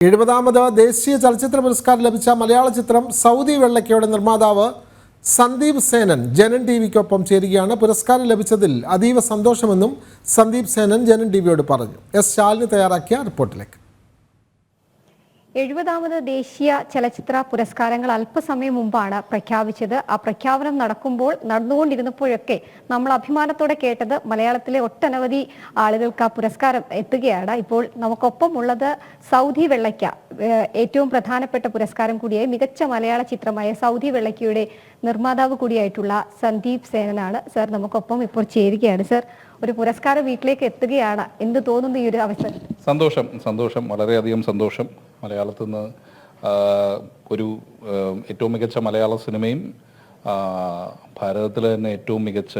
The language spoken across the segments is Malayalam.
70ാമത് ദേശീയ ചലച്ചിത്ര പുരസ്കാരം ലഭിച്ച മലയാള ചിത്രം സൗദി വെള്ളയ്ക്കയുടെ നിർമ്മാതാവ് സന്ദീപ് സേനൻ ജനൻ ടിവിക്കൊപ്പം ചേരുകയാണ്. പുരസ്കാരം ലഭിച്ചതിൽ അതീവ സന്തോഷമെന്നും സന്ദീപ് സേനൻ ജനൻ ടിവിയോട് പറഞ്ഞു. എസ് ശാലിനി തയ്യാറാക്കിയ റിപ്പോർട്ടിലേക്ക്. 70ാമത് ദേശീയ ചലച്ചിത്ര പുരസ്കാരങ്ങൾ അല്പസമയം മുമ്പാണ് പ്രഖ്യാപിച്ചത്. ആ പ്രഖ്യാപനം നടന്നുകൊണ്ടിരുന്നപ്പോഴൊക്കെ നമ്മൾ അഭിമാനത്തോടെ കേട്ടത് മലയാളത്തിലെ ഒട്ടനവധി ആളുകൾക്ക് ആ പുരസ്കാരം എത്തുകയാണ്. ഇപ്പോൾ നമുക്കൊപ്പം ഉള്ളത് സൗദി വെള്ളയ്ക്ക, ഏറ്റവും പ്രധാനപ്പെട്ട പുരസ്കാരം കൂടിയായ മികച്ച മലയാള ചിത്രമായ സൗദി വെള്ളയ്ക്കയുടെ നിർമ്മാതാവ് കൂടിയായിട്ടുള്ള സന്ദീപ് സേനനാണ്. സർ നമുക്കൊപ്പം ഇപ്പോൾ ചേരുകയാണ്. സർ, ഒരു പുരസ്കാരം വീട്ടിലേക്ക് എത്തുകയാണ്, എന്ത് തോന്നുന്നു ഈ ഒരു അവസരം? സന്തോഷം, വളരെയധികം സന്തോഷം. മലയാളത്തിൽ നിന്ന് ഒരു ഏറ്റവും മികച്ച മലയാള സിനിമയും ഭാരതത്തിലെ തന്നെ ഏറ്റവും മികച്ച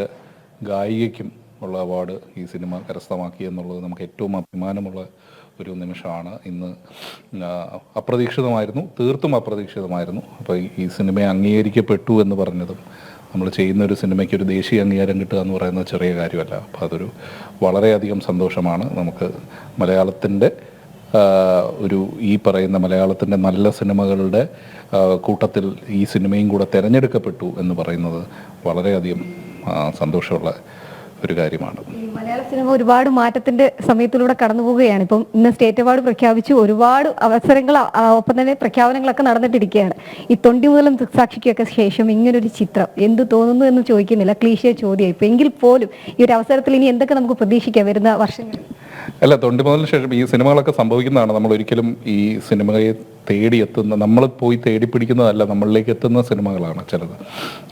ഗായികയ്ക്കും ഉള്ള അവാർഡ് ഈ സിനിമ കരസ്ഥമാക്കി എന്നുള്ളത് നമുക്ക് ഏറ്റവും അഭിമാനമുള്ള ഒരു നിമിഷമാണ്. ഇന്ന് തീർത്തും അപ്രതീക്ഷിതമായിരുന്നു. അപ്പോൾ ഈ സിനിമയെ അംഗീകരിക്കപ്പെട്ടു എന്ന് പറഞ്ഞതും, നമ്മൾ ചെയ്യുന്ന ഒരു സിനിമയ്ക്ക് ഒരു ദേശീയ അംഗീകാരം കിട്ടുക എന്ന് പറയുന്നത് ചെറിയ കാര്യമല്ല. അപ്പോൾ അതൊരു വളരെയധികം സന്തോഷമാണ്. നമുക്ക് മലയാളത്തിൻ്റെ ഈ പറയുന്ന മലയാളത്തിൻ്റെ നല്ല സിനിമകളുടെ കൂട്ടത്തിൽ ഈ സിനിമയും കൂടെ തിരഞ്ഞെടുക്കപ്പെട്ടു എന്ന് പറയുന്നത് വളരെയധികം സന്തോഷമുള്ള ഒരു കാര്യമാണ്. മലയാള സിനിമ ഒരുപാട് മാറ്റത്തിന്റെ സമയത്തിലൂടെ കടന്നു പോവുകയാണ്. ഇപ്പം ഇന്ന് സ്റ്റേറ്റ് അവാർഡ് പ്രഖ്യാപിച്ചു, ഒരുപാട് അവസരങ്ങൾ ഒപ്പം തന്നെ പ്രഖ്യാപനങ്ങളൊക്കെ നടന്നിട്ടിരിക്കുകയാണ്. ഈ തൊണ്ടി മുതലും ദൃക്സാക്ഷിക്കൊക്കെ ശേഷം ഇങ്ങനൊരു ചിത്രം എന്ത് തോന്നുന്നു എന്ന് ചോദിക്കുന്നില്ല, ക്ലീശേ ചോദ്യം. ഇപ്പൊ എങ്കിൽ പോലും ഈ ഒരു അവസരത്തിൽ ഇനി എന്തൊക്കെ നമുക്ക് പ്രതീക്ഷിക്കാം വരുന്ന വർഷങ്ങളിൽ? അല്ല, തൊണ്ടി മുതലിന് ശേഷം ഈ സിനിമകളൊക്കെ സംഭവിക്കുന്നതാണ്. നമ്മൾ ഒരിക്കലും ഈ സിനിമയെ തേടിയെത്തുന്ന, നമ്മൾ പോയി തേടിപ്പിടിക്കുന്നതല്ല, നമ്മളിലേക്ക് എത്തുന്ന സിനിമകളാണ് ചിലത്.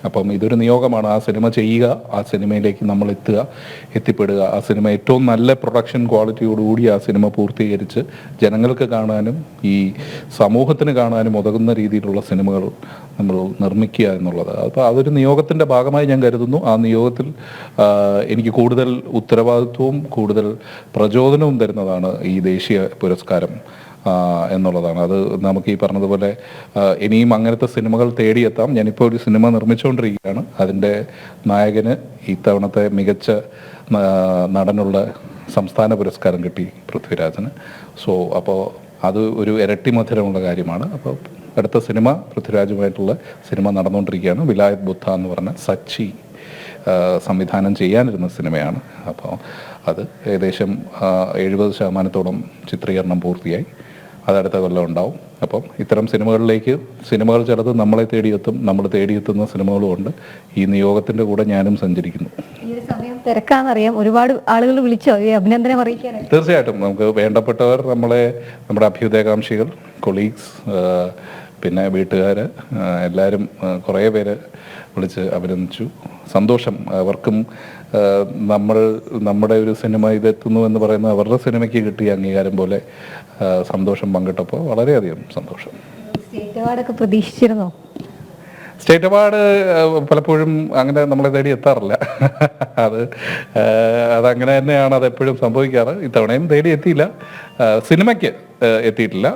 അപ്പം ഇതൊരു നിയോഗമാണ്. ആ സിനിമ ചെയ്യുക, ആ സിനിമയിലേക്ക് നമ്മൾ എത്തിപ്പെടുക, ആ സിനിമ ഏറ്റവും നല്ല പ്രൊഡക്ഷൻ ക്വാളിറ്റിയോടുകൂടി ആ സിനിമ പൂർത്തീകരിച്ച് ജനങ്ങൾക്ക് കാണാനും ഈ സമൂഹത്തിന് കാണാനും ഉതകുന്ന രീതിയിലുള്ള സിനിമകൾ നമ്മൾ നിർമ്മിക്കുക എന്നുള്ളത്. അപ്പോൾ അതൊരു നിയോഗത്തിൻ്റെ ഭാഗമായി ഞാൻ കരുതുന്നു. ആ നിയോഗത്തിൽ എനിക്ക് കൂടുതൽ ഉത്തരവാദിത്വവും കൂടുതൽ പ്രചോദനവും തരുന്നതാണ് ഈ ദേശീയ പുരസ്കാരം എന്നുള്ളതാണ്. അത് നമുക്ക് ഈ പറഞ്ഞതുപോലെ ഇനിയും അങ്ങനത്തെ സിനിമകൾ തേടിയെത്താം. ഞാനിപ്പോൾ ഒരു സിനിമ നിർമ്മിച്ചുകൊണ്ടിരിക്കുകയാണ്. അതിൻ്റെ നായകന് ഇത്തവണത്തെ മികച്ച നടനുള്ള സംസ്ഥാന പുരസ്കാരം കിട്ടി, പൃഥ്വിരാജിന്. അപ്പോൾ അത് ഒരു ഇരട്ടി മധുരമുള്ള കാര്യമാണ്. അപ്പോൾ അടുത്ത സിനിമ പൃഥ്വിരാജുമായിട്ടുള്ള സിനിമ നടന്നുകൊണ്ടിരിക്കുകയാണ്. വിലായത് ബുദ്ധ എന്ന് പറഞ്ഞ സച്ചി സംവിധാനം ചെയ്യാനിരുന്ന സിനിമയാണ്. അപ്പോൾ അത് ഏകദേശം 70% ചിത്രീകരണം പൂർത്തിയായി. അതടുത്ത കൊല്ലം ഉണ്ടാവും. അപ്പം ഇത്തരം സിനിമകൾ ചിലത് നമ്മളെ തേടിയെത്തും, നമ്മൾ തേടിയെത്തുന്ന സിനിമകളും ഉണ്ട്. ഈ നിയോഗത്തിൻ്റെ കൂടെ ഞാനും സഞ്ചരിക്കുന്നു. തിരക്കാന്നറിയാം, ഒരുപാട് ആളുകൾ വിളിച്ചോ ഈ അഭിനന്ദനം അറിയിക്കാൻ? തീർച്ചയായിട്ടും. നമുക്ക് വേണ്ടപ്പെട്ടവർ, നമ്മുടെ അഭ്യുദയകാംക്ഷികൾ, കൊളീഗ്സ്, പിന്നെ വീട്ടുകാർ, എല്ലാവരും കുറേ പേര് വിളിച്ച് അഭിനന്ദിച്ചു. സന്തോഷം. അവർക്കും നമ്മുടെ ഒരു സിനിമ ഇതെത്തുന്നു എന്ന് പറയുന്നത് അവരുടെ സിനിമയ്ക്ക് കിട്ടിയ അംഗീകാരം പോലെ സന്തോഷം പങ്കിട്ടപ്പോൾ വളരെയധികം സന്തോഷം. സ്റ്റേറ്റ് അവാർഡൊക്കെ പ്രതീക്ഷിച്ചിരുന്നോ? സ്റ്റേറ്റ് അവാർഡ് പലപ്പോഴും അങ്ങനെ നമ്മളെ തേടി എത്താറില്ല. അതങ്ങനെ തന്നെയാണ് അതെപ്പോഴും സംഭവിക്കാറ്. ഇത്തവണയും തേടി എത്തിയില്ല, സിനിമയ്ക്ക് എത്തിയിട്ടില്ല.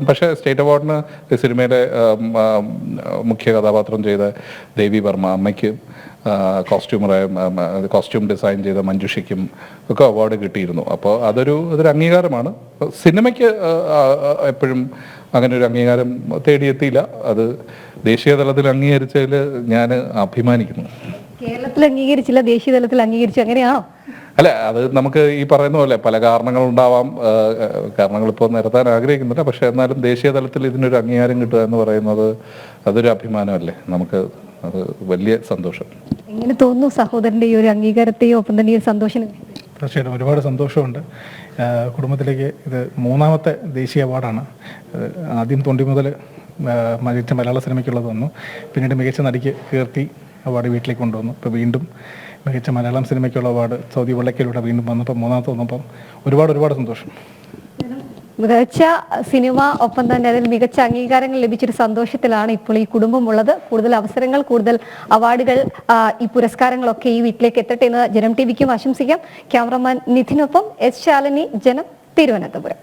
പക്ഷേ സ്റ്റേറ്റ് അവാർഡിന് സിനിമയിലെ മുഖ്യ കഥാപാത്രം ചെയ്ത ദേവി വർമ്മ, അമ്മയ്ക്ക് കോസ്റ്റ്യൂം ഡിസൈൻ ചെയ്ത മഞ്ജുഷയ്ക്കും ഒക്കെ അവാർഡ് കിട്ടിയിരുന്നു. അപ്പോൾ അതൊരു അംഗീകാരമാണ്. സിനിമയ്ക്ക് എപ്പോഴും അങ്ങനെ ഒരു അംഗീകാരം തേടിയെത്തിയില്ല. അത് ദേശീയ തലത്തിൽ അംഗീകരിച്ചതിൽ ഞാൻ അഭിമാനിക്കുന്നു. കേരളത്തിൽ അംഗീകരിച്ചില്ല, ദേശീയ തലത്തിൽ അംഗീകരിച്ചു, അങ്ങനെയാണോ? അല്ല, അത് നമുക്ക് ഈ പറയുന്ന പോലെ പല കാരണങ്ങളുണ്ടാവാം. കാരണങ്ങൾ ഇപ്പോൾ നിരത്താൻ ആഗ്രഹിക്കുന്നില്ല. പക്ഷെ എന്നാലും ദേശീയ തലത്തിൽ ഇതിനൊരു അംഗീകാരം കിട്ടുക എന്ന് പറയുന്നത് അതൊരു അഭിമാനമല്ലേ നമുക്ക്. അത് വലിയ സന്തോഷം. എങ്ങനെ തോന്നുന്നു സഹോദരൻ്റെ ഈ ഒരു അംഗീകാരത്തെയോ ഒപ്പം തന്നെ ഈ സന്തോഷം? തീർച്ചയായിട്ടും ഒരുപാട് സന്തോഷമുണ്ട്. കുടുംബത്തിലേക്ക് ഇത് 3ാമത്തെ ദേശീയ അവാർഡാണ്. ആദ്യം തൊണ്ടി മുതൽ മികച്ച മലയാള സിനിമയ്ക്കുള്ളത് വന്നു, പിന്നീട് മികച്ച നടിക്ക് കീർത്തി അവാർഡ് വീട്ടിലേക്ക് കൊണ്ടുവന്നു. ഇപ്പോൾ വീണ്ടും മികച്ച മലയാളം സിനിമയ്ക്കുള്ള അവാർഡ് സൗദി വെള്ളയ്ക്കയിലൂടെ വീണ്ടും വന്നപ്പോൾ 3ാമത്തെ വന്നപ്പോൾ ഒരുപാട് സന്തോഷം. മികച്ച സിനിമ, ഒപ്പം തന്നെ അതിൽ മികച്ച അംഗീകാരങ്ങൾ ലഭിച്ചൊരു സന്തോഷത്തിലാണ് ഇപ്പോൾ ഈ കുടുംബം ഉള്ളത്. കൂടുതൽ അവസരങ്ങൾ, കൂടുതൽ അവാർഡുകൾ, ഈ പുരസ്കാരങ്ങളൊക്കെ ഈ വീട്ടിലേക്ക് എത്തട്ടെ എന്ന് ജനം ടിവിക്കും ആശംസിക്കാം. ക്യാമറമാൻ നിധിനൊപ്പം എസ് ശാലിനി, ജനം, തിരുവനന്തപുരം.